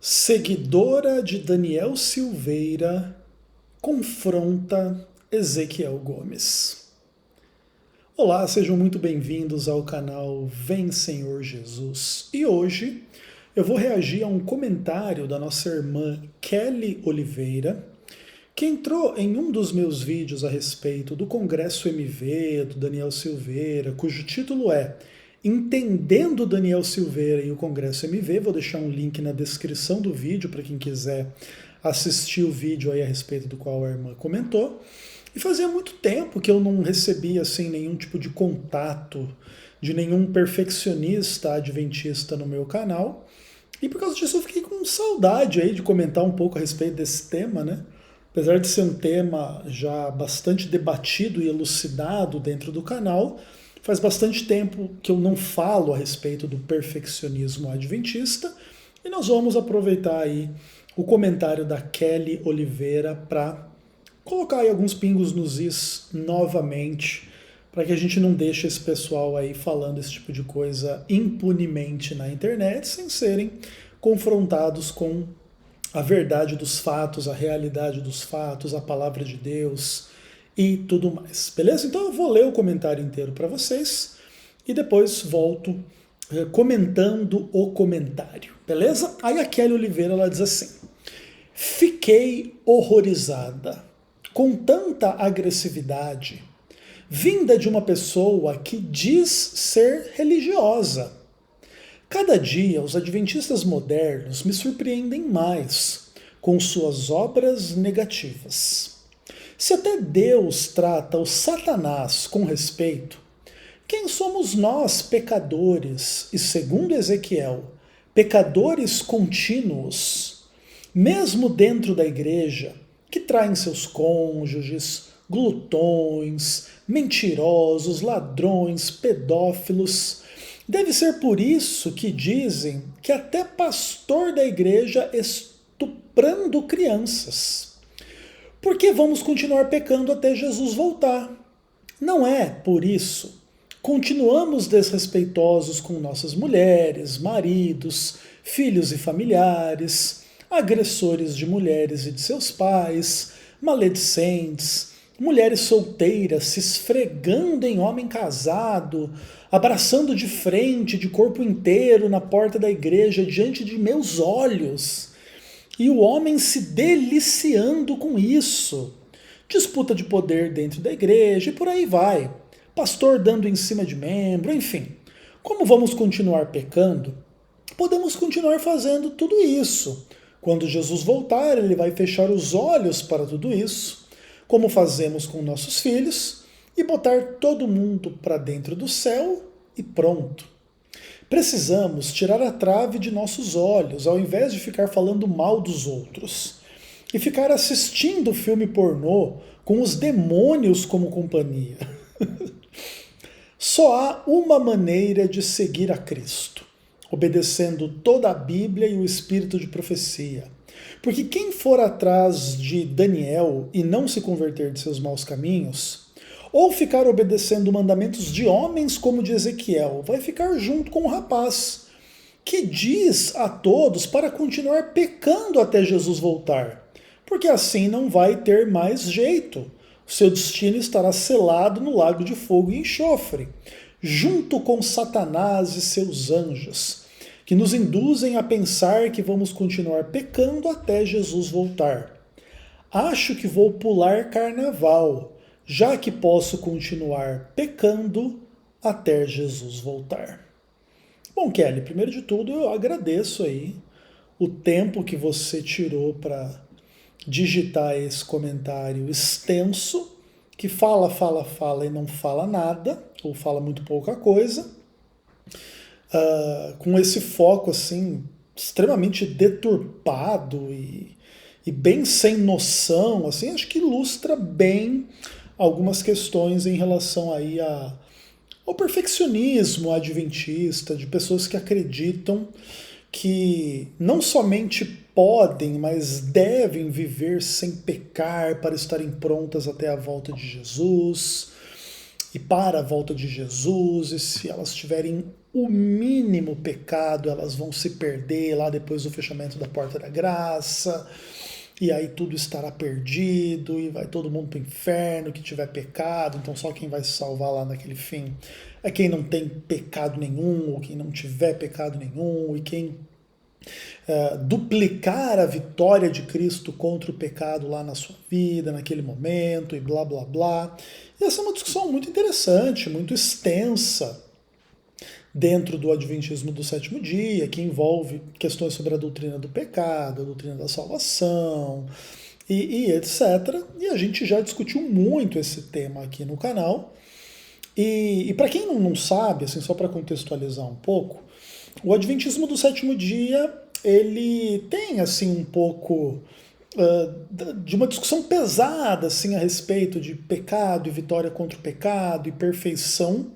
Seguidora de Daniel Silveira confronta Ezequiel Gomes. Olá, sejam muito bem-vindos ao canal Vem Senhor Jesus. E hoje eu vou reagir a um comentário da nossa irmã Kelly Oliveira, que entrou em um dos meus vídeos a respeito do Congresso MV, do Daniel Silveira, cujo título é Entendendo Daniel Silveira e o Congresso MV. Vou deixar um link na descrição do vídeo para quem quiser assistir o vídeo aí a respeito do qual a irmã comentou. E fazia muito tempo que eu não recebia assim nenhum tipo de contato de nenhum perfeccionista adventista no meu canal. E por causa disso eu fiquei com saudade aí de comentar um pouco a respeito desse tema, né? Apesar de ser um tema já bastante debatido e elucidado dentro do canal, faz bastante tempo que eu não falo a respeito do perfeccionismo adventista e nós vamos aproveitar aí o comentário da Kelly Oliveira para colocar aí alguns pingos nos is novamente, para que a gente não deixe esse pessoal aí falando esse tipo de coisa impunemente na internet, sem serem confrontados com a verdade dos fatos, a realidade dos fatos, a palavra de Deus e tudo mais, beleza? Então eu vou ler o comentário inteiro para vocês e depois volto comentando o comentário, beleza? Aí a Kelly Oliveira ela diz assim: fiquei horrorizada com tanta agressividade vinda de uma pessoa que diz ser religiosa. Cada dia os adventistas modernos me surpreendem mais com suas obras negativas. Se até Deus trata o Satanás com respeito, quem somos nós, pecadores, e segundo Ezequiel, pecadores contínuos, mesmo dentro da igreja, que traem seus cônjuges, glutões, mentirosos, ladrões, pedófilos? Deve ser por isso que dizem que até pastor da igreja estuprando crianças. Por que vamos continuar pecando até Jesus voltar? Não é por isso. Continuamos desrespeitosos com nossas mulheres, maridos, filhos e familiares, agressores de mulheres e de seus pais, maledicentes, mulheres solteiras se esfregando em homem casado, abraçando de frente, de corpo inteiro, na porta da igreja, diante de meus olhos. E o homem se deliciando com isso. Disputa de poder dentro da igreja e por aí vai. Pastor dando em cima de membro, enfim. Como vamos continuar pecando? Podemos continuar fazendo tudo isso. Quando Jesus voltar, ele vai fechar os olhos para tudo isso, como fazemos com nossos filhos, e botar todo mundo para dentro do céu e pronto. Precisamos tirar a trave de nossos olhos, ao invés de ficar falando mal dos outros. E ficar assistindo filme pornô com os demônios como companhia. Só há uma maneira de seguir a Cristo: obedecendo toda a Bíblia e o espírito de profecia. Porque quem for atrás de Daniel e não se converter de seus maus caminhos, ou ficar obedecendo mandamentos de homens como de Ezequiel, vai ficar junto com o rapaz, que diz a todos para continuar pecando até Jesus voltar, porque assim não vai ter mais jeito. O seu destino estará selado no lago de fogo e enxofre, junto com Satanás e seus anjos, que nos induzem a pensar que vamos continuar pecando até Jesus voltar. Acho que vou pular carnaval, já que posso continuar pecando até Jesus voltar. Bom, Kelly, primeiro de tudo eu agradeço aí o tempo que você tirou para digitar esse comentário extenso, que fala e não fala nada, ou fala muito pouca coisa, com esse foco assim extremamente deturpado e bem sem noção, assim, acho que ilustra bem algumas questões em relação aí ao perfeccionismo adventista, de pessoas que acreditam que não somente podem, mas devem viver sem pecar para estarem prontas até a volta de Jesus. e para a volta de Jesus, e se elas tiverem o mínimo pecado, elas vão se perder lá depois do fechamento da porta da graça, e aí tudo estará perdido, e vai todo mundo para o inferno que tiver pecado, então só quem vai se salvar lá naquele fim é quem não tem pecado nenhum, ou quem não tiver pecado nenhum, e quem duplicar a vitória de Cristo contra o pecado lá na sua vida, naquele momento, e blá blá blá. E essa é uma discussão muito interessante, muito extensa dentro do Adventismo do sétimo dia, que envolve questões sobre a doutrina do pecado, a doutrina da salvação, e etc. E a gente já discutiu muito esse tema aqui no canal. E para quem não sabe, assim, só para contextualizar um pouco, o Adventismo do sétimo dia, ele tem assim um pouco de uma discussão pesada assim, a respeito de pecado e vitória contra o pecado e perfeição,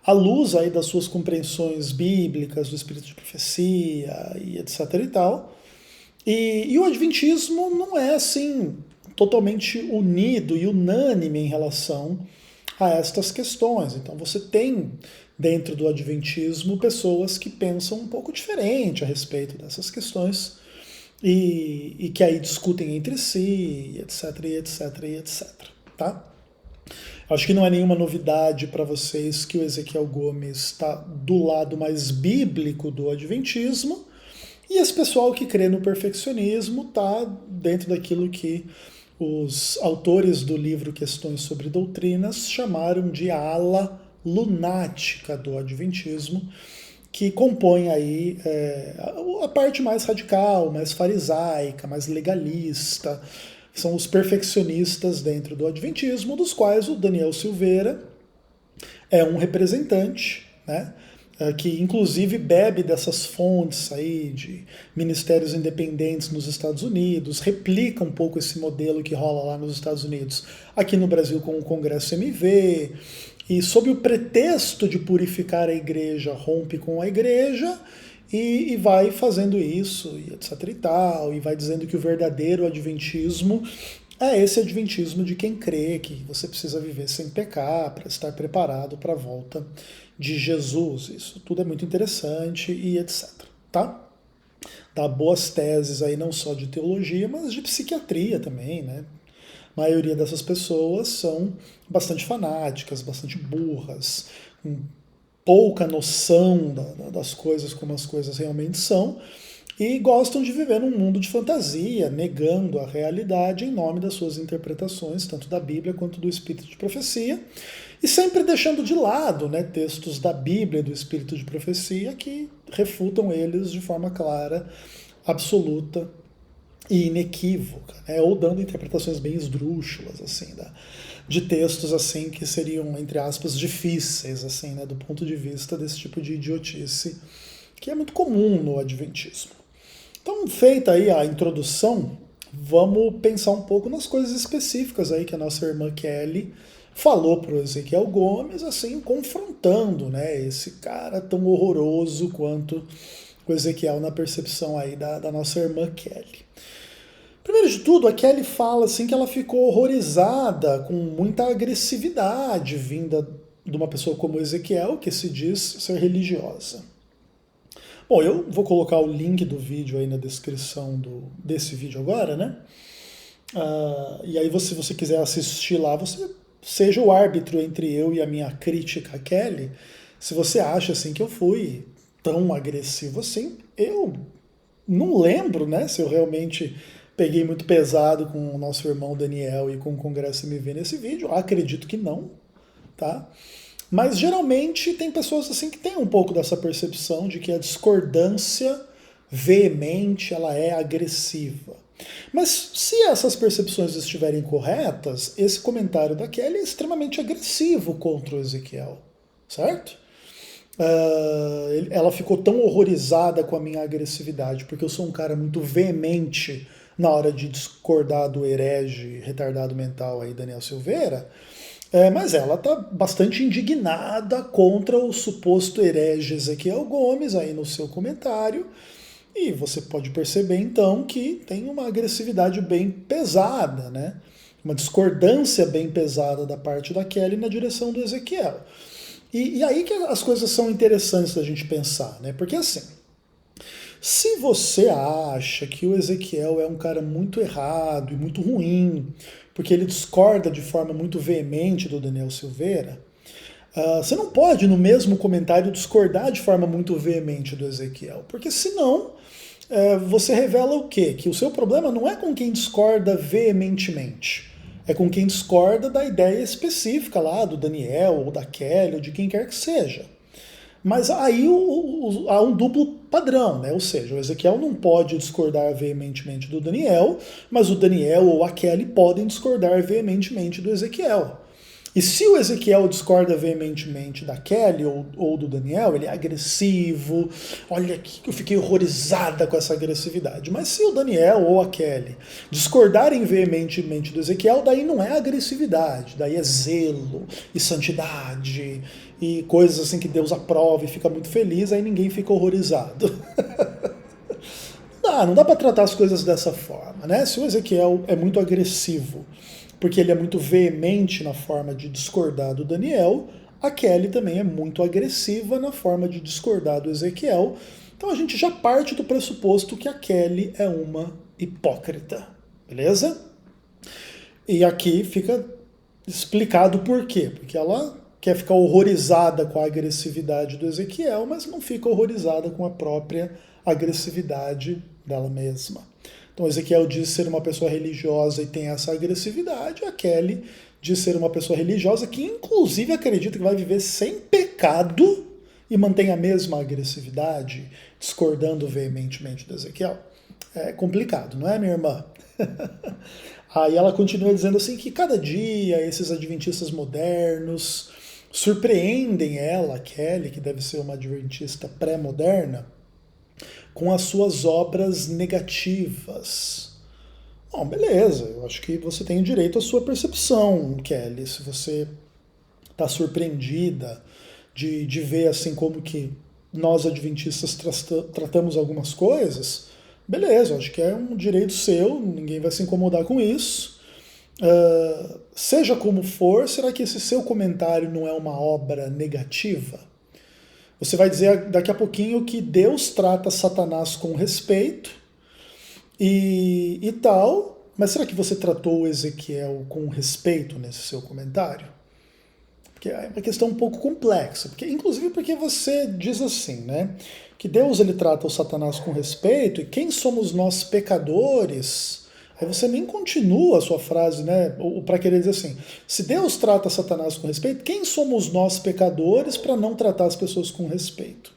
à luz aí das suas compreensões bíblicas, do espírito de profecia e etc e tal. E o Adventismo não é assim totalmente unido e unânime em relação a estas questões. Então você tem dentro do Adventismo pessoas que pensam um pouco diferente a respeito dessas questões e que aí discutem entre si, etc, e etc, e etc. Tá? Acho que não é nenhuma novidade para vocês que o Ezequiel Gomes está do lado mais bíblico do Adventismo, e esse pessoal que crê no perfeccionismo está dentro daquilo que os autores do livro Questões sobre Doutrinas chamaram de ala lunática do Adventismo, que compõe aí a parte mais radical, mais farisaica, mais legalista. São os perfeccionistas dentro do Adventismo, dos quais o Daniel Silveira é um representante, né? Que inclusive bebe dessas fontes aí de ministérios independentes nos Estados Unidos, replica um pouco esse modelo que rola lá nos Estados Unidos, aqui no Brasil com o Congresso MV, e sob o pretexto de purificar a igreja, rompe com a igreja e vai fazendo isso, e etc e tal, e vai dizendo que o verdadeiro adventismo é esse adventismo de quem crê que você precisa viver sem pecar para estar preparado para a volta de Jesus. Isso tudo é muito interessante e etc. Tá? Dá boas teses aí não só de teologia, mas de psiquiatria também, né? A maioria dessas pessoas são bastante fanáticas, bastante burras, com pouca noção das coisas como as coisas realmente são, e gostam de viver num mundo de fantasia, negando a realidade em nome das suas interpretações, tanto da Bíblia quanto do Espírito de Profecia, e sempre deixando de lado, né, textos da Bíblia e do Espírito de Profecia que refutam eles de forma clara, absoluta e inequívoca, né, ou dando interpretações bem esdrúxulas, assim, de textos assim que seriam, entre aspas, difíceis, assim, né, do ponto de vista desse tipo de idiotice que é muito comum no Adventismo. Então, feita aí a introdução, vamos pensar um pouco nas coisas específicas aí que a nossa irmã Kelly falou para o Ezequiel Gomes, assim, confrontando, né, esse cara tão horroroso quanto o Ezequiel na percepção aí da nossa irmã Kelly. Primeiro de tudo, a Kelly fala assim que ela ficou horrorizada com muita agressividade vinda de uma pessoa como Ezequiel, que se diz ser religiosa. Bom, eu vou colocar o link do vídeo aí na descrição desse vídeo agora, né? E aí, se você quiser assistir lá, você seja o árbitro entre eu e a minha crítica a Kelly. Se você acha assim que eu fui tão agressivo assim, eu não lembro, né? Se eu realmente peguei muito pesado com o nosso irmão Daniel e com o Congresso MV nesse vídeo. Acredito que não, tá? Mas geralmente tem pessoas assim que têm um pouco dessa percepção de que a discordância veemente ela é agressiva. Mas se essas percepções estiverem corretas, esse comentário da Kelly é extremamente agressivo contra o Ezequiel, certo? Ela ficou tão horrorizada com a minha agressividade, porque eu sou um cara muito veemente na hora de discordar do herege retardado mental aí, Daniel Silveira, mas ela está bastante indignada contra o suposto herege Ezequiel Gomes aí no seu comentário, e você pode perceber então que tem uma agressividade bem pesada, né? uma discordância bem pesada da parte da Kelly na direção do Ezequiel. E aí que as coisas são interessantes da gente pensar, né? Porque assim, se você acha que o Ezequiel é um cara muito errado e muito ruim, porque ele discorda de forma muito veemente do Daniel Silveira, você não pode, no mesmo comentário, discordar de forma muito veemente do Ezequiel, porque senão você revela o quê? Que o seu problema não é com quem discorda veementemente, é com quem discorda da ideia específica lá do Daniel, ou da Kelly, ou de quem quer que seja. Mas aí há um duplo padrão, né? Ou seja, o Ezequiel não pode discordar veementemente do Daniel, mas o Daniel ou a Kelly podem discordar veementemente do Ezequiel. E se o Ezequiel discorda veementemente da Kelly ou do Daniel, ele é agressivo, olha que eu fiquei horrorizada com essa agressividade. Mas se o Daniel ou a Kelly discordarem veementemente do Ezequiel, daí não é agressividade, daí é zelo e santidade e coisas assim que Deus aprova e fica muito feliz, aí ninguém fica horrorizado. Não dá para tratar as coisas dessa forma, né? Se o Ezequiel é muito agressivo, porque ele é muito veemente na forma de discordar do Daniel, a Kelly também é muito agressiva na forma de discordar do Ezequiel. Então a gente já parte do pressuposto que a Kelly é uma hipócrita, beleza? E aqui fica explicado por quê. Porque ela quer ficar horrorizada com a agressividade do Ezequiel, mas não fica horrorizada com a própria agressividade dela mesma. Então Ezequiel diz ser uma pessoa religiosa e tem essa agressividade, a Kelly diz ser uma pessoa religiosa que inclusive acredita que vai viver sem pecado e mantém a mesma agressividade, discordando veementemente do Ezequiel. É complicado, não é, minha irmã? Aí ela continua dizendo assim que cada dia esses adventistas modernos surpreendem ela, Kelly, que deve ser uma adventista pré-moderna, com as suas obras negativas. Bom, beleza, eu acho que você tem o direito à sua percepção, Kelly. Se você está surpreendida de ver assim como que nós adventistas tratamos algumas coisas, beleza, eu acho que é um direito seu, ninguém vai se incomodar com isso. Seja como for, será que esse seu comentário não é uma obra negativa? Você vai dizer daqui a pouquinho que Deus trata Satanás com respeito e tal, mas será que você tratou o Ezequiel com respeito nesse seu comentário? Porque é uma questão um pouco complexa, inclusive porque você diz assim, né, que Deus ele trata o Satanás com respeito e quem somos nós pecadores? Aí você nem continua a sua frase, né? Para querer dizer assim, se Deus trata Satanás com respeito, quem somos nós pecadores para não tratar as pessoas com respeito?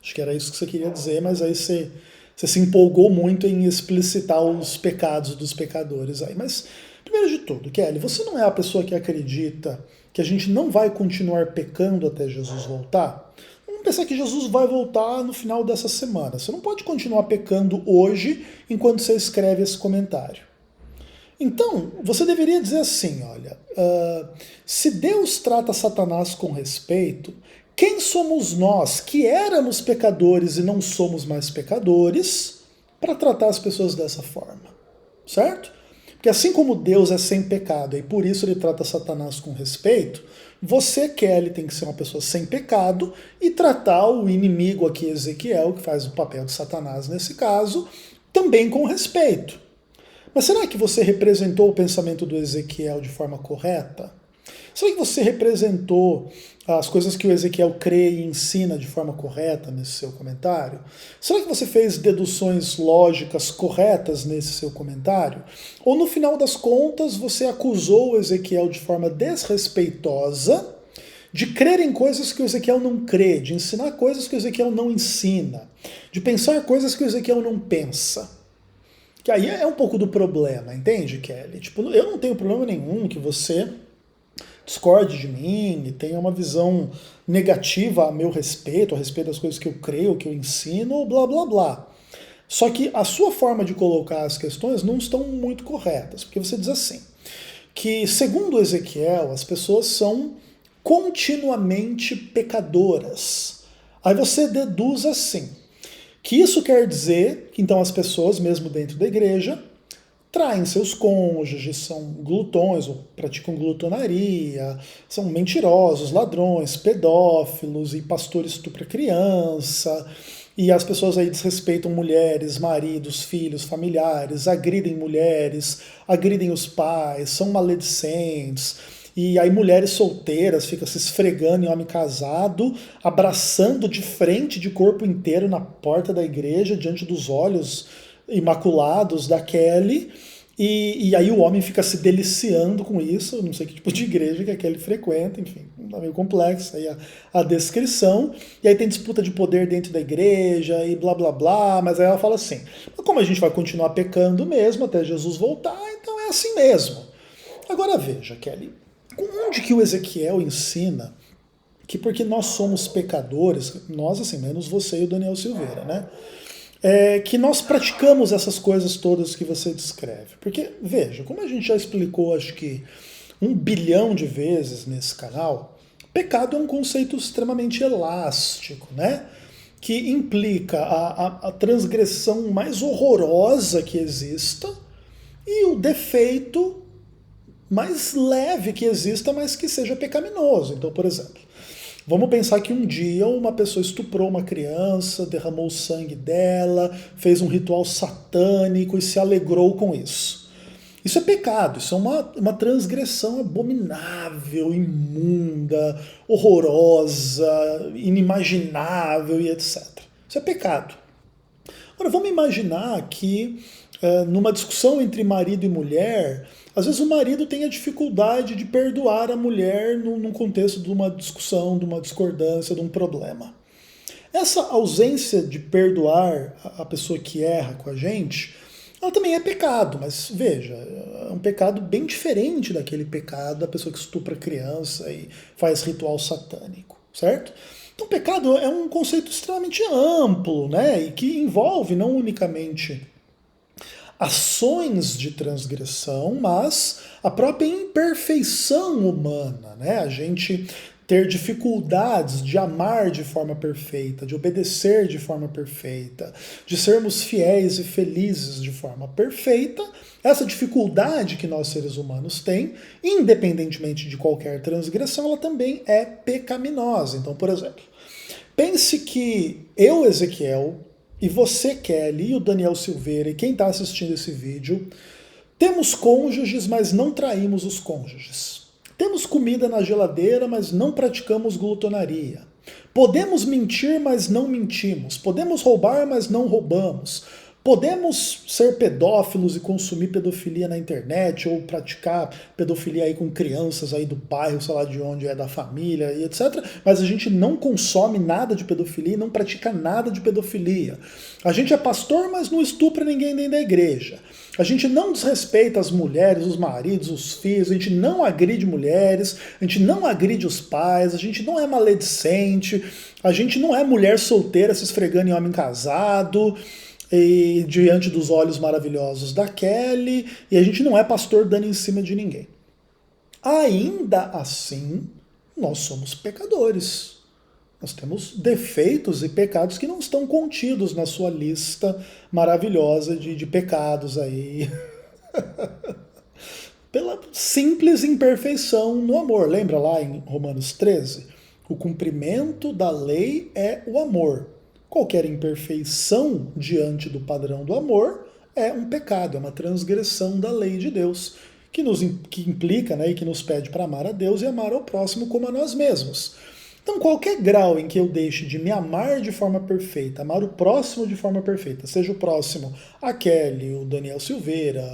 Acho que era isso que você queria dizer, mas aí você se empolgou muito em explicitar os pecados dos pecadores aí. Mas, primeiro de tudo, Kelly, você não é a pessoa que acredita que a gente não vai continuar pecando até Jesus voltar? Vamos pensar que Jesus vai voltar no final dessa semana. Você não pode continuar pecando hoje enquanto você escreve esse comentário. Então, você deveria dizer assim, olha, se Deus trata Satanás com respeito, quem somos nós que éramos pecadores e não somos mais pecadores para tratar as pessoas dessa forma, certo? Porque assim como Deus é sem pecado e por isso ele trata Satanás com respeito, você, Kelly, tem que ser uma pessoa sem pecado e tratar o inimigo aqui, Ezequiel, que faz o papel de Satanás nesse caso, também com respeito. Mas será que você representou o pensamento do Ezequiel de forma correta? Será que você representou as coisas que o Ezequiel crê e ensina de forma correta nesse seu comentário? Será que você fez deduções lógicas corretas nesse seu comentário? Ou no final das contas você acusou o Ezequiel de forma desrespeitosa de crer em coisas que o Ezequiel não crê, de ensinar coisas que o Ezequiel não ensina, de pensar coisas que o Ezequiel não pensa? Que aí é um pouco do problema, entende, Kelly? Tipo, eu não tenho problema nenhum que você discorde de mim e tenha uma visão negativa a meu respeito, a respeito das coisas que eu creio, que eu ensino, blá blá blá. Só que a sua forma de colocar as questões não estão muito corretas, porque você diz assim, que segundo Ezequiel, as pessoas são continuamente pecadoras. Aí você deduz assim, que isso quer dizer que então as pessoas, mesmo dentro da igreja, traem seus cônjuges, são glutões ou praticam glutonaria, são mentirosos, ladrões, pedófilos e pastor estupra criança. E as pessoas aí desrespeitam mulheres, maridos, filhos, familiares, agridem mulheres, agridem os pais, são maledicentes. E aí mulheres solteiras ficam se esfregando em homem casado, abraçando de frente, de corpo inteiro na porta da igreja, diante dos olhos imaculados da Kelly. E aí o homem fica se deliciando com isso, não sei que tipo de igreja que a Kelly frequenta, enfim, tá meio complexa aí a descrição. E aí tem disputa de poder dentro da igreja e blá blá blá, mas aí ela fala assim, mas como a gente vai continuar pecando mesmo até Jesus voltar, então é assim mesmo. Agora veja, Kelly, onde que o Ezequiel ensina que porque nós somos pecadores, nós assim, menos você e o Daniel Silveira, né? Que nós praticamos essas coisas todas que você descreve. Porque, veja, como a gente já explicou, acho que 1 bilhão de vezes nesse canal, pecado é um conceito extremamente elástico, né? Que implica a transgressão mais horrorosa que exista e o defeito mais leve que exista, mas que seja pecaminoso. Então, por exemplo, vamos pensar que um dia uma pessoa estuprou uma criança, derramou o sangue dela, fez um ritual satânico e se alegrou com isso. Isso é pecado, isso é uma transgressão abominável, imunda, horrorosa, inimaginável e etc. Isso é pecado. Agora, vamos imaginar que numa discussão entre marido e mulher, às vezes o marido tem a dificuldade de perdoar a mulher num contexto de uma discussão, de uma discordância, de um problema. Essa ausência de perdoar a pessoa que erra com a gente, ela também é pecado, mas veja, é um pecado bem diferente daquele pecado da pessoa que estupra criança e faz ritual satânico, certo? Então pecado é um conceito extremamente amplo, né? E que envolve não unicamente ações de transgressão, mas a própria imperfeição humana, né? A gente ter dificuldades de amar de forma perfeita, de obedecer de forma perfeita, de sermos fiéis e felizes de forma perfeita, essa dificuldade que nós seres humanos tem, independentemente de qualquer transgressão, ela também é pecaminosa. Então, por exemplo, pense que eu, Ezequiel, e você, Kelly, e o Daniel Silveira, e quem está assistindo esse vídeo, temos cônjuges, mas não traímos os cônjuges. Temos comida na geladeira, mas não praticamos glutonaria. Podemos mentir, mas não mentimos. Podemos roubar, mas não roubamos. Podemos ser pedófilos e consumir pedofilia na internet, ou praticar pedofilia aí com crianças aí do bairro, sei lá de onde é, da família e etc. Mas a gente não consome nada de pedofilia e não pratica nada de pedofilia. A gente é pastor, mas não estupra ninguém dentro da igreja. A gente não desrespeita as mulheres, os maridos, os filhos, a gente não agride mulheres, a gente não agride os pais, a gente não é maledicente, a gente não é mulher solteira se esfregando em homem casado, e diante dos olhos maravilhosos da Kelly, e a gente não é pastor dando em cima de ninguém. Ainda assim, nós somos pecadores. Nós temos defeitos e pecados que não estão contidos na sua lista maravilhosa de pecados aí. Pela simples imperfeição no amor. Lembra lá em Romanos 13? O cumprimento da lei é o amor. Qualquer imperfeição diante do padrão do amor é um pecado, é uma transgressão da lei de Deus, que implica, né, e que nos pede para amar a Deus e amar ao próximo como a nós mesmos. Então, qualquer grau em que eu deixe de me amar de forma perfeita, amar o próximo de forma perfeita, seja o próximo a Kelly, o Daniel Silveira,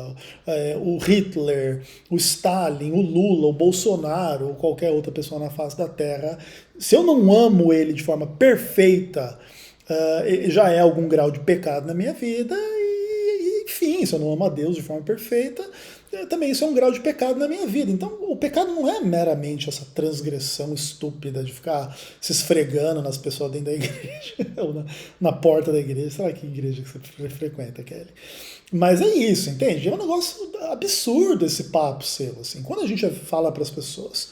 o Hitler, o Stalin, o Lula, o Bolsonaro, ou qualquer outra pessoa na face da Terra, se eu não amo ele de forma perfeita, já é algum grau de pecado na minha vida, e enfim, se eu não amo a Deus de forma perfeita, também isso é um grau de pecado na minha vida. Então o pecado não é meramente essa transgressão estúpida de ficar se esfregando nas pessoas dentro da igreja, ou na porta da igreja, sei lá que igreja que você frequenta, Kelly. Mas é isso, entende? É um negócio absurdo esse papo seu, assim. Quando a gente fala para as pessoas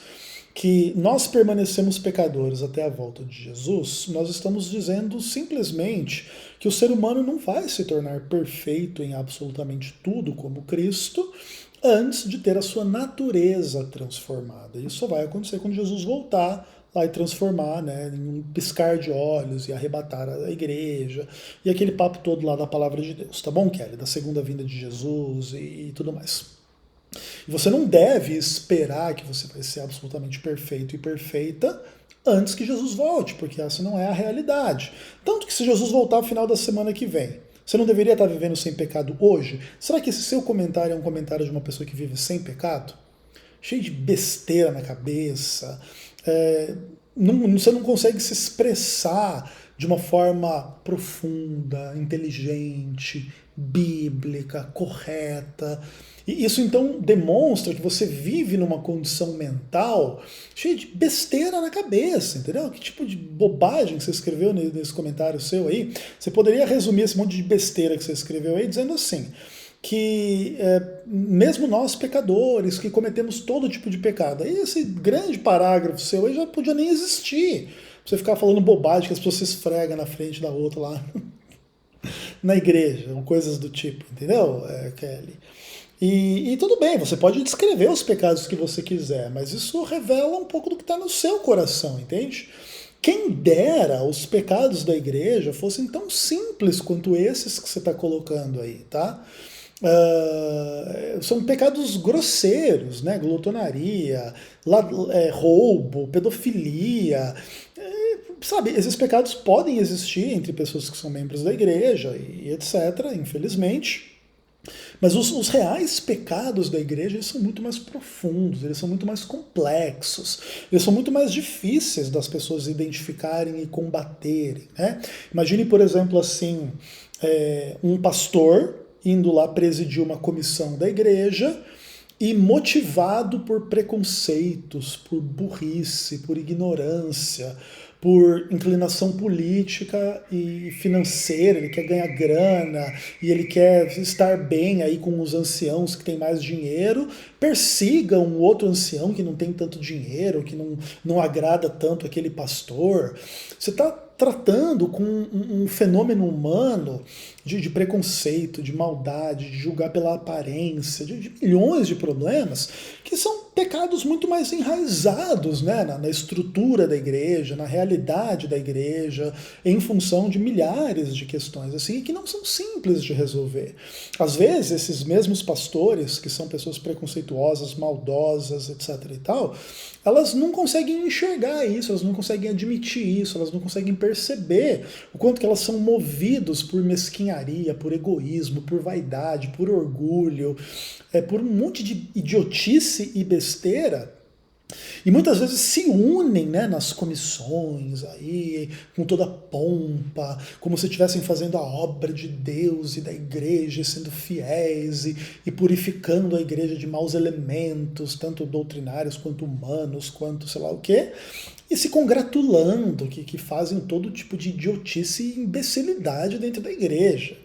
que nós permanecemos pecadores até a volta de Jesus, nós estamos dizendo simplesmente que o ser humano não vai se tornar perfeito em absolutamente tudo como Cristo antes de ter a sua natureza transformada. Isso só vai acontecer quando Jesus voltar lá e transformar, né, em um piscar de olhos e arrebatar a igreja e aquele papo todo lá da palavra de Deus, tá bom, Kelly? Da segunda vinda de Jesus e tudo mais. E você não deve esperar que você vai ser absolutamente perfeito e perfeita antes que Jesus volte, porque essa não é a realidade. Tanto que se Jesus voltar ao final da semana que vem, você não deveria estar vivendo sem pecado hoje? Será que esse seu comentário é um comentário de uma pessoa que vive sem pecado? Cheio de besteira na cabeça, você não consegue se expressar de uma forma profunda, inteligente, bíblica, correta. E isso então demonstra que você vive numa condição mental cheia de besteira na cabeça, entendeu? Que tipo de bobagem que você escreveu nesse comentário seu aí? Você poderia resumir esse monte de besteira que você escreveu aí dizendo assim, que mesmo nós pecadores, que cometemos todo tipo de pecado. Aí esse grande parágrafo seu aí já podia nem existir. Você ficar falando bobagem que as pessoas se esfregam na frente da outra lá na igreja, ou coisas do tipo, entendeu, Kelly? E tudo bem, você pode descrever os pecados que você quiser, mas isso revela um pouco do que está no seu coração, entende? Quem dera os pecados da igreja fossem tão simples quanto esses que você está colocando aí, tá? São pecados grosseiros, né? Glutonaria, roubo, pedofilia. Sabe, esses pecados podem existir entre pessoas que são membros da igreja e etc., infelizmente. Mas os reais pecados da igreja eles são muito mais profundos, eles são muito mais complexos, eles são muito mais difíceis das pessoas identificarem e combaterem, né? Imagine, por exemplo, assim, um pastor indo lá presidir uma comissão da igreja e motivado por preconceitos, por burrice, por ignorância, por inclinação política e financeira, ele quer ganhar grana e ele quer estar bem aí com os anciãos que têm mais dinheiro, persiga um outro ancião que não tem tanto dinheiro, que não agrada tanto aquele pastor. Você está tratando com um fenômeno humano de preconceito, de maldade, de julgar pela aparência, de milhões de problemas que são pecados muito mais enraizados, né, na estrutura da igreja, na realidade da igreja, em função de milhares de questões assim que não são simples de resolver. Às vezes, esses mesmos pastores, que são pessoas preconceituosas, maldosas, etc. e tal, elas não conseguem enxergar isso, elas não conseguem admitir isso, elas não conseguem perceber o quanto que elas são movidos por mesquinharia, por egoísmo, por vaidade, por orgulho, por um monte de idiotice e besteira. E muitas vezes se unem, né, nas comissões aí, com toda a pompa, como se estivessem fazendo a obra de Deus e da igreja, sendo fiéis e purificando a igreja de maus elementos, tanto doutrinários quanto humanos, quanto sei lá o quê, e se congratulando que fazem todo tipo de idiotice e imbecilidade dentro da igreja.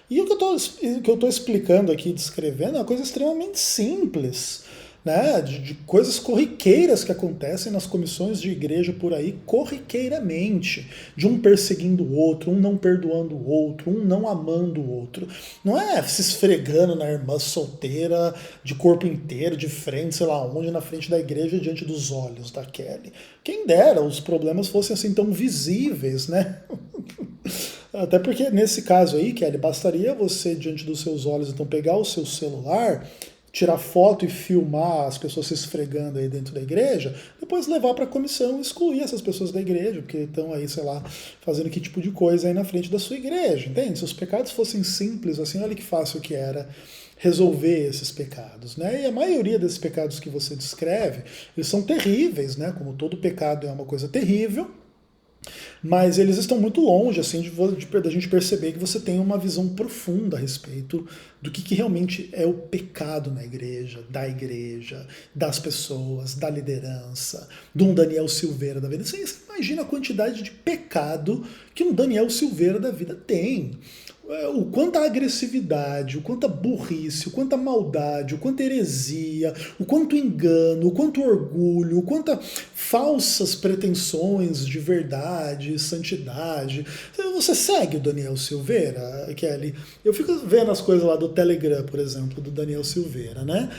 E o que eu estou explicando aqui, descrevendo, é uma coisa extremamente simples, né, de coisas corriqueiras que acontecem nas comissões de igreja por aí, corriqueiramente, de um perseguindo o outro, um não perdoando o outro, um não amando o outro. Não é se esfregando na irmã solteira, de corpo inteiro, de frente, sei lá onde, na frente da igreja, diante dos olhos da Kelly. Quem dera os problemas fossem assim tão visíveis, né? Até porque nesse caso aí, Kelly, bastaria você, diante dos seus olhos, então pegar o seu celular, tirar foto e filmar as pessoas se esfregando aí dentro da igreja, depois levar para a comissão e excluir essas pessoas da igreja, porque estão aí, sei lá, fazendo que tipo de coisa aí na frente da sua igreja, entende? Se os pecados fossem simples assim, olha que fácil que era resolver esses pecados, né? E a maioria desses pecados que você descreve, eles são terríveis, né? Como todo pecado é uma coisa terrível, mas eles estão muito longe assim da gente perceber que você tem uma visão profunda a respeito do que realmente é o pecado na igreja, das pessoas, da liderança, de um Daniel Silveira da vida. Você imagina a quantidade de pecado que um Daniel Silveira da vida tem. o quanto a agressividade, o quanto a burrice, o quanto a maldade, o quanto a heresia, o quanto engano, o quanto orgulho, o quanto a falsas pretensões de verdade, santidade. Você segue o Daniel Silveira, Kelly? Eu fico vendo as coisas lá do Telegram, por exemplo, do Daniel Silveira, né?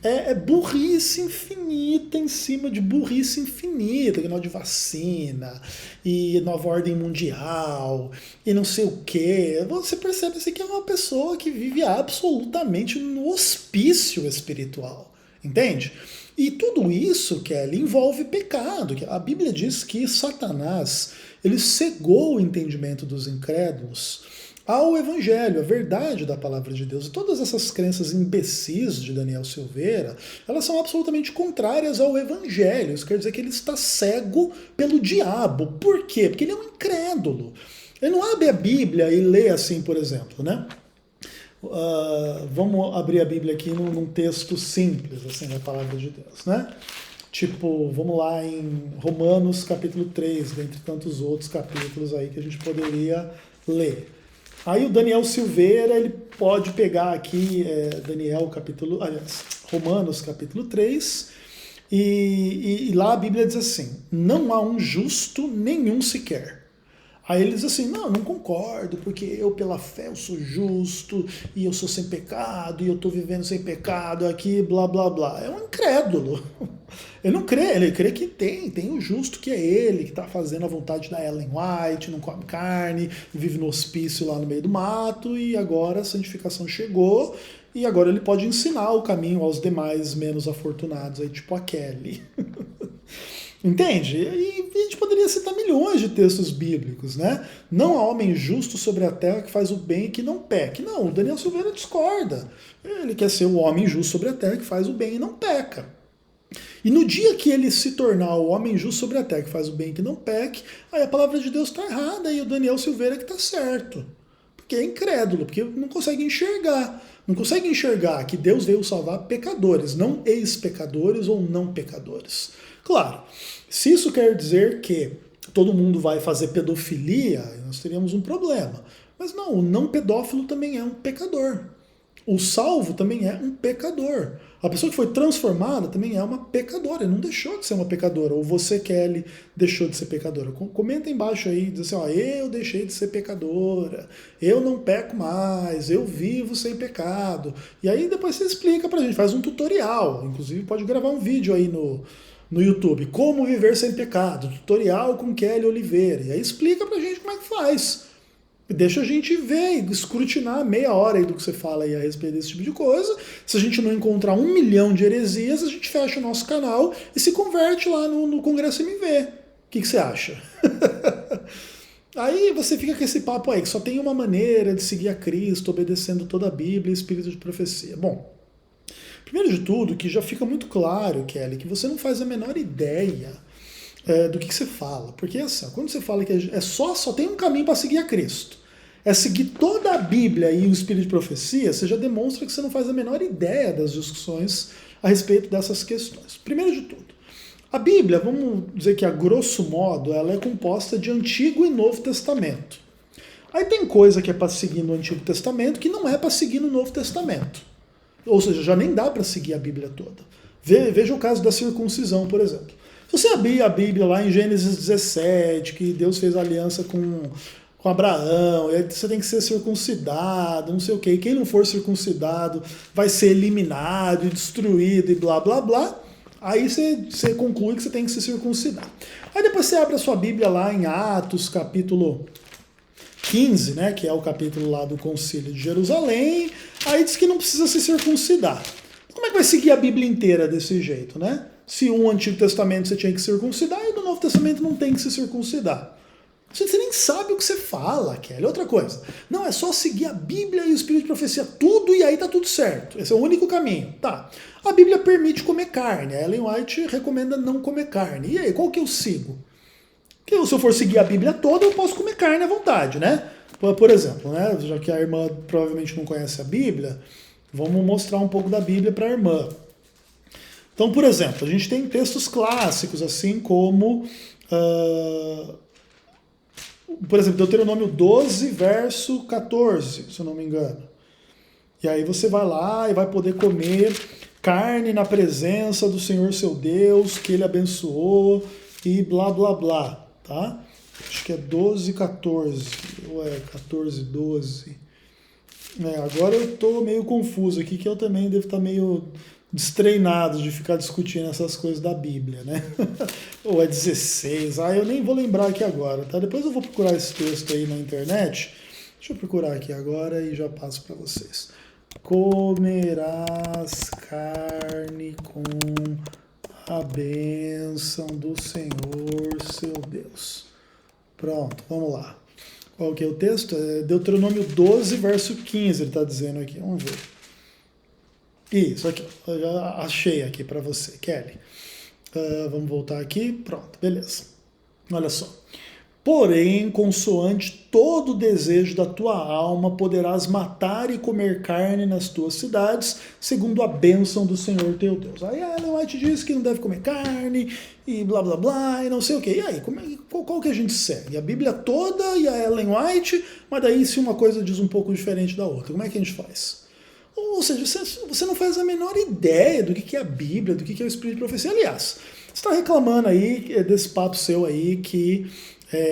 É burrice infinita em cima de burrice infinita, que de vacina, e nova ordem mundial, e não sei o quê. Você percebe assim, que é uma pessoa que vive absolutamente no hospício espiritual, entende? E tudo isso, Kelly, envolve pecado. A Bíblia diz que Satanás, ele cegou o entendimento dos incrédulos ao Evangelho, a verdade da palavra de Deus. E todas essas crenças imbecis de Daniel Silveira, elas são absolutamente contrárias ao Evangelho. Isso quer dizer que ele está cego pelo diabo. Por quê? Porque ele é um incrédulo. Ele não abre a Bíblia e lê assim, por exemplo, né? Vamos abrir a Bíblia aqui num texto simples, assim, da palavra de Deus, né? Tipo, vamos lá em Romanos capítulo 3, dentre tantos outros capítulos aí que a gente poderia ler. Aí o Daniel Silveira, ele pode pegar aqui Romanos capítulo 3, e lá a Bíblia diz assim: não há um justo nenhum sequer. Aí ele diz assim: não concordo, porque eu pela fé eu sou justo, e eu sou sem pecado, e eu estou vivendo sem pecado aqui, blá blá blá. É um incrédulo. Ele não crê, ele crê que tem o justo, que é ele, que está fazendo a vontade da Ellen White, não come carne, vive no hospício lá no meio do mato, e agora a santificação chegou, e agora ele pode ensinar o caminho aos demais menos afortunados, aí, tipo a Kelly. Entende? E a gente poderia citar milhões de textos bíblicos, né? Não há homem justo sobre a terra que faz o bem e que não peque. Não, o Daniel Silveira discorda. Ele quer ser o homem justo sobre a terra que faz o bem e não peca. E no dia que ele se tornar o homem justo sobre a terra que faz o bem e que não peque, aí a palavra de Deus está errada e o Daniel Silveira que está certo. Porque é incrédulo, porque não consegue enxergar. Não consegue enxergar que Deus veio salvar pecadores, não ex-pecadores ou não pecadores. Claro, se isso quer dizer que todo mundo vai fazer pedofilia, nós teríamos um problema. Mas não, o não pedófilo também é um pecador. O salvo também é um pecador. A pessoa que foi transformada também é uma pecadora, não deixou de ser uma pecadora. Ou você, Kelly, deixou de ser pecadora. Comenta embaixo aí, diz assim, ó, eu deixei de ser pecadora, eu não peco mais, eu vivo sem pecado. E aí depois você explica pra gente, faz um tutorial. Inclusive pode gravar um vídeo aí no YouTube, como viver sem pecado, tutorial com Kelly Oliveira. E aí explica pra gente como é que faz. Deixa a gente ver e escrutinar meia hora aí do que você fala aí a respeito desse tipo de coisa. Se a gente não encontrar 1 milhão de heresias, a gente fecha o nosso canal e se converte lá no Congresso MV. O que você acha? Aí você fica com esse papo aí, que só tem uma maneira de seguir a Cristo, obedecendo toda a Bíblia e espírito de profecia. Bom, primeiro de tudo, que já fica muito claro, Kelly, que você não faz a menor ideia do que você fala. Porque assim, quando você fala que só tem um caminho para seguir a Cristo, é seguir toda a Bíblia e o espírito de profecia, você já demonstra que você não faz a menor ideia das discussões a respeito dessas questões. Primeiro de tudo, a Bíblia, vamos dizer que a grosso modo, ela é composta de Antigo e Novo Testamento. Aí tem coisa que é para seguir no Antigo Testamento que não é para seguir no Novo Testamento. Ou seja, já nem dá para seguir a Bíblia toda. Veja o caso da circuncisão, por exemplo. Se você abrir a Bíblia lá em Gênesis 17, que Deus fez aliança com Abraão, e aí você tem que ser circuncidado, não sei o quê, e quem não for circuncidado vai ser eliminado e destruído e blá blá blá, aí você conclui que você tem que se circuncidar. Aí depois você abre a sua Bíblia lá em Atos, capítulo 15, né, que é o capítulo lá do Concílio de Jerusalém, aí diz que não precisa se circuncidar. Como é que vai seguir a Bíblia inteira desse jeito, né? Se no Antigo Testamento você tinha que circuncidar e no Novo Testamento não tem que se circuncidar. Você nem sabe o que você fala, Kelly. Outra coisa, não é só seguir a Bíblia e o Espírito de Profecia, tudo e aí tá tudo certo. Esse é o único caminho. Tá. A Bíblia permite comer carne. A Ellen White recomenda não comer carne. E aí, qual que eu sigo? Porque se eu for seguir a Bíblia toda, eu posso comer carne à vontade, né? Por exemplo, né? Já que a irmã provavelmente não conhece a Bíblia, vamos mostrar um pouco da Bíblia para a irmã. Então, por exemplo, a gente tem textos clássicos, assim como por exemplo, Deuteronômio 12, verso 14, se eu não me engano. E aí você vai lá e vai poder comer carne na presença do Senhor seu Deus, que ele abençoou, e blá blá blá, tá? Acho que é 12, 14, ou é 14, 12. Agora eu tô meio confuso aqui, que eu também devo estar meio destreinado de ficar discutindo essas coisas da Bíblia, né? Ou é 16, eu nem vou lembrar aqui agora, tá? Depois eu vou procurar esse texto aí na internet. Deixa eu procurar aqui agora e já passo para vocês. Comerás carne com a bênção do Senhor seu Deus. Pronto, vamos lá. Qual que é o texto? É Deuteronômio 12, verso 15, ele está dizendo aqui. Vamos ver. Isso aqui, eu já achei aqui para você, Kelly. Vamos voltar aqui. Pronto, beleza. Olha só. Porém, consoante todo o desejo da tua alma, poderás matar e comer carne nas tuas cidades, segundo a bênção do Senhor teu Deus. Aí a Ellen White diz que não deve comer carne, e blá blá blá, e não sei o quê. E aí, qual que a gente segue? A Bíblia toda e a Ellen White, mas daí se uma coisa diz um pouco diferente da outra, como é que a gente faz? Ou seja, você não faz a menor ideia do que é a Bíblia, do que é o Espírito de Profecia. Aliás, você está reclamando aí desse papo seu aí que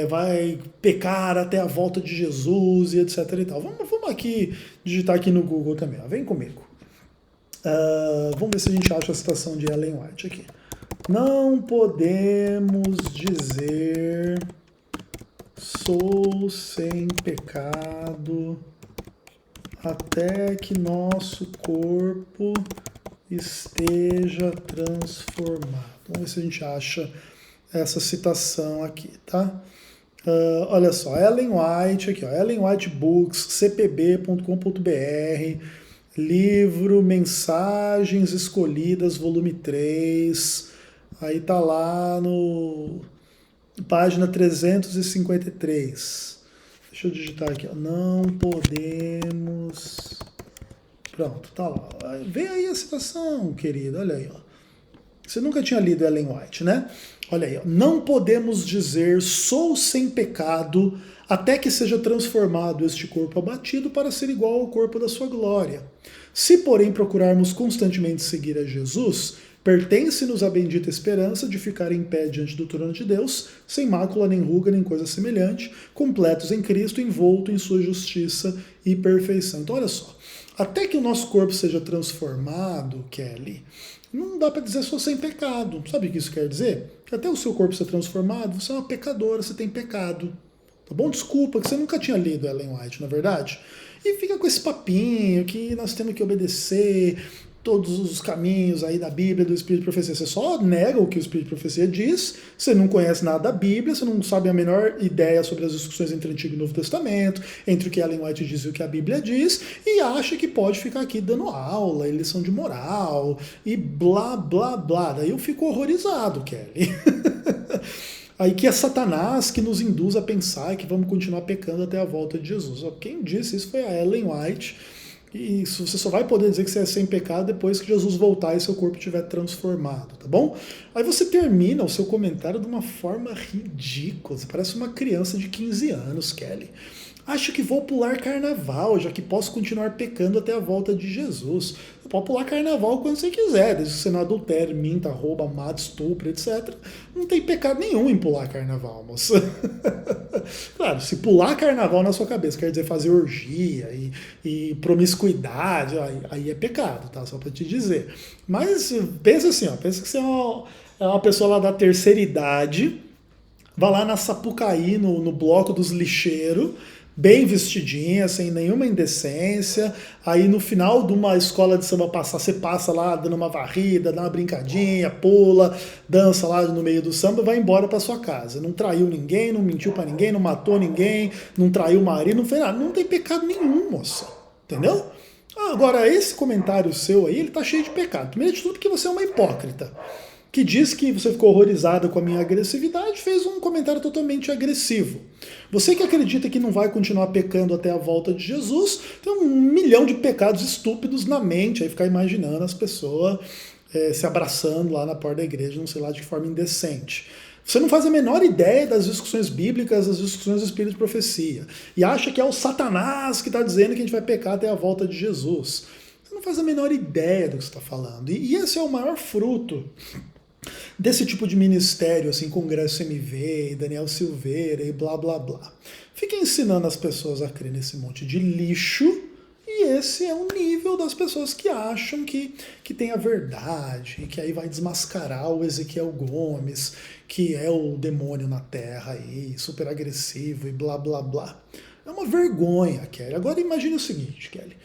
vai pecar até a volta de Jesus e etc e tal. Vamos aqui digitar aqui no Google também, ó. Vem comigo. Vamos ver se a gente acha a citação de Ellen White aqui. Não podemos dizer sou sem pecado até que nosso corpo esteja transformado. Vamos ver se a gente acha essa citação aqui, tá? Olha só, Ellen White, aqui, ó, Ellen White Books, cpb.com.br, livro Mensagens Escolhidas, volume 3, aí tá lá no página 353. Deixa eu digitar aqui, ó. Não podemos... Pronto, tá lá. Vê aí a citação, querido, olha aí, ó. Você nunca tinha lido Ellen White, né? Olha aí, ó. Não podemos dizer sou sem pecado até que seja transformado este corpo abatido para ser igual ao corpo da sua glória. Se, porém, procurarmos constantemente seguir a Jesus, pertence-nos a bendita esperança de ficar em pé diante do trono de Deus, sem mácula, nem ruga, nem coisa semelhante, completos em Cristo, envolto em sua justiça e perfeição. Então, olha só, até que o nosso corpo seja transformado, Kelly, não dá para dizer só sem pecado. Sabe o que isso quer dizer? Que até o seu corpo ser transformado, você é uma pecadora, você tem pecado. Tá bom? Desculpa, que você nunca tinha lido Ellen White, na verdade? E fica com esse papinho que nós temos que obedecer todos os caminhos aí da Bíblia, do Espírito de Profecia. Você só nega o que o Espírito de Profecia diz, você não conhece nada da Bíblia, você não sabe a menor ideia sobre as discussões entre o Antigo e o Novo Testamento, entre o que Ellen White diz e o que a Bíblia diz, e acha que pode ficar aqui dando aula, e lição de moral, e blá, blá, blá. Daí eu fico horrorizado, Kelly. Aí que é Satanás que nos induz a pensar que vamos continuar pecando até a volta de Jesus. Quem disse isso foi a Ellen White. E isso você só vai poder dizer que você é sem pecado depois que Jesus voltar e seu corpo estiver transformado, tá bom? Aí você termina o seu comentário de uma forma ridícula. Você parece uma criança de 15 anos, Kelly. Acho que vou pular carnaval, já que posso continuar pecando até a volta de Jesus. Você pode pular carnaval quando você quiser, desde que você não adultere, minta, rouba, mata, estupra, etc. Não tem pecado nenhum em pular carnaval, moça. Claro, se pular carnaval na sua cabeça quer dizer fazer orgia e promiscuidade, aí é pecado, tá? Só pra te dizer. Mas pensa assim, ó, pensa que você é uma pessoa lá da terceira idade, vai lá na Sapucaí, no bloco dos lixeiros, bem vestidinha, sem nenhuma indecência, aí no final de uma escola de samba passar, você passa lá dando uma varrida, dá uma brincadinha, pula, dança lá no meio do samba, vai embora para sua casa. Não traiu ninguém, não mentiu para ninguém, não matou ninguém, não traiu o marido, não fez nada. Não tem pecado nenhum, moça. Entendeu? Agora, esse comentário seu aí, ele tá cheio de pecado. Primeiro de tudo porque você é uma hipócrita, que diz que você ficou horrorizada com a minha agressividade, fez um comentário totalmente agressivo. Você que acredita que não vai continuar pecando até a volta de Jesus, tem 1 milhão de pecados estúpidos na mente, aí ficar imaginando as pessoas se abraçando lá na porta da igreja, não sei lá de que forma indecente. Você não faz a menor ideia das discussões bíblicas, das discussões do Espírito de Profecia. E acha que é o Satanás que está dizendo que a gente vai pecar até a volta de Jesus. Você não faz a menor ideia do que você está falando. E esse é o maior fruto desse tipo de ministério, assim, Congresso MV, Daniel Silveira e blá blá blá. Fica ensinando as pessoas a crer nesse monte de lixo, e esse é o nível das pessoas que acham que tem a verdade, e que aí vai desmascarar o Ezequiel Gomes, que é o demônio na terra aí, super agressivo e blá blá blá. É uma vergonha, Kelly. Agora imagine o seguinte, Kelly.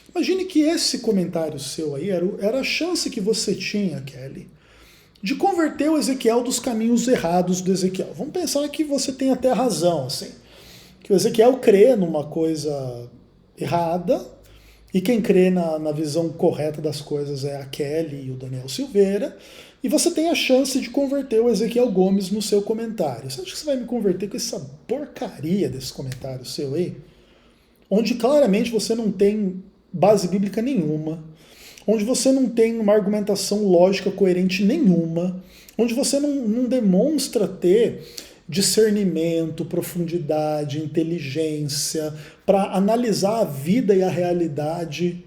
Imagine que esse comentário seu aí era a chance que você tinha, Kelly, de converter o Ezequiel dos caminhos errados do Ezequiel. Vamos pensar que você tem até razão, assim. Que o Ezequiel crê numa coisa errada, e quem crê na visão correta das coisas é a Kelly e o Daniel Silveira, e você tem a chance de converter o Ezequiel Gomes no seu comentário. Você acha que você vai me converter com essa porcaria desse comentário seu aí? Onde claramente você não tem base bíblica nenhuma, onde você não tem uma argumentação lógica coerente nenhuma, onde você não demonstra ter discernimento, profundidade, inteligência para analisar a vida e a realidade.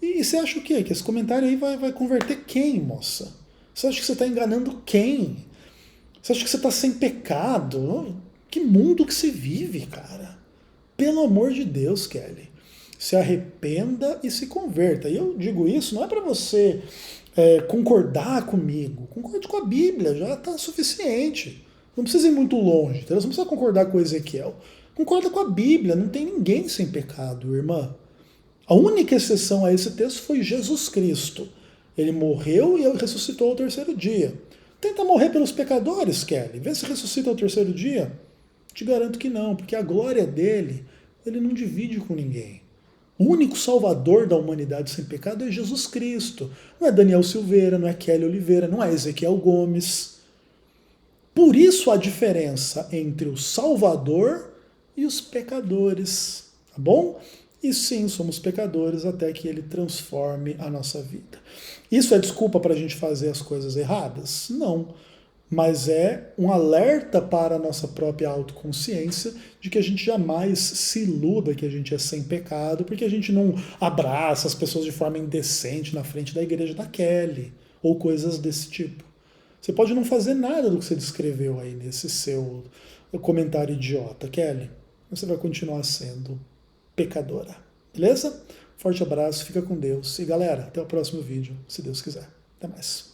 E você acha o quê? Que esse comentário aí vai converter quem, moça? Você acha que você está enganando quem? Você acha que você está sem pecado? Que mundo que se vive, cara? Pelo amor de Deus, Kelly. Se arrependa e se converta. E eu digo isso não é para você concordar comigo. Concorde com a Bíblia, já está suficiente. Não precisa ir muito longe, entendeu? Você não precisa concordar com Ezequiel. Concorda com a Bíblia, não tem ninguém sem pecado, irmã. A única exceção a esse texto foi Jesus Cristo. Ele morreu e ressuscitou ao terceiro dia. Tenta morrer pelos pecadores, Kelly. Vê se ressuscita ao terceiro dia. Te garanto que não, porque a glória dele, ele não divide com ninguém. O único salvador da humanidade sem pecado é Jesus Cristo. Não é Daniel Silveira, não é Kelly Oliveira, não é Ezequiel Gomes. Por isso a diferença entre o Salvador e os pecadores, tá bom? E sim, somos pecadores até que ele transforme a nossa vida. Isso é desculpa para a gente fazer as coisas erradas? Não. Mas é um alerta para a nossa própria autoconsciência de que a gente jamais se iluda que a gente é sem pecado, porque a gente não abraça as pessoas de forma indecente na frente da igreja da Kelly, ou coisas desse tipo. Você pode não fazer nada do que você descreveu aí nesse seu comentário idiota, Kelly. Você vai continuar sendo pecadora. Beleza? Forte abraço, fica com Deus. E galera, até o próximo vídeo, se Deus quiser. Até mais.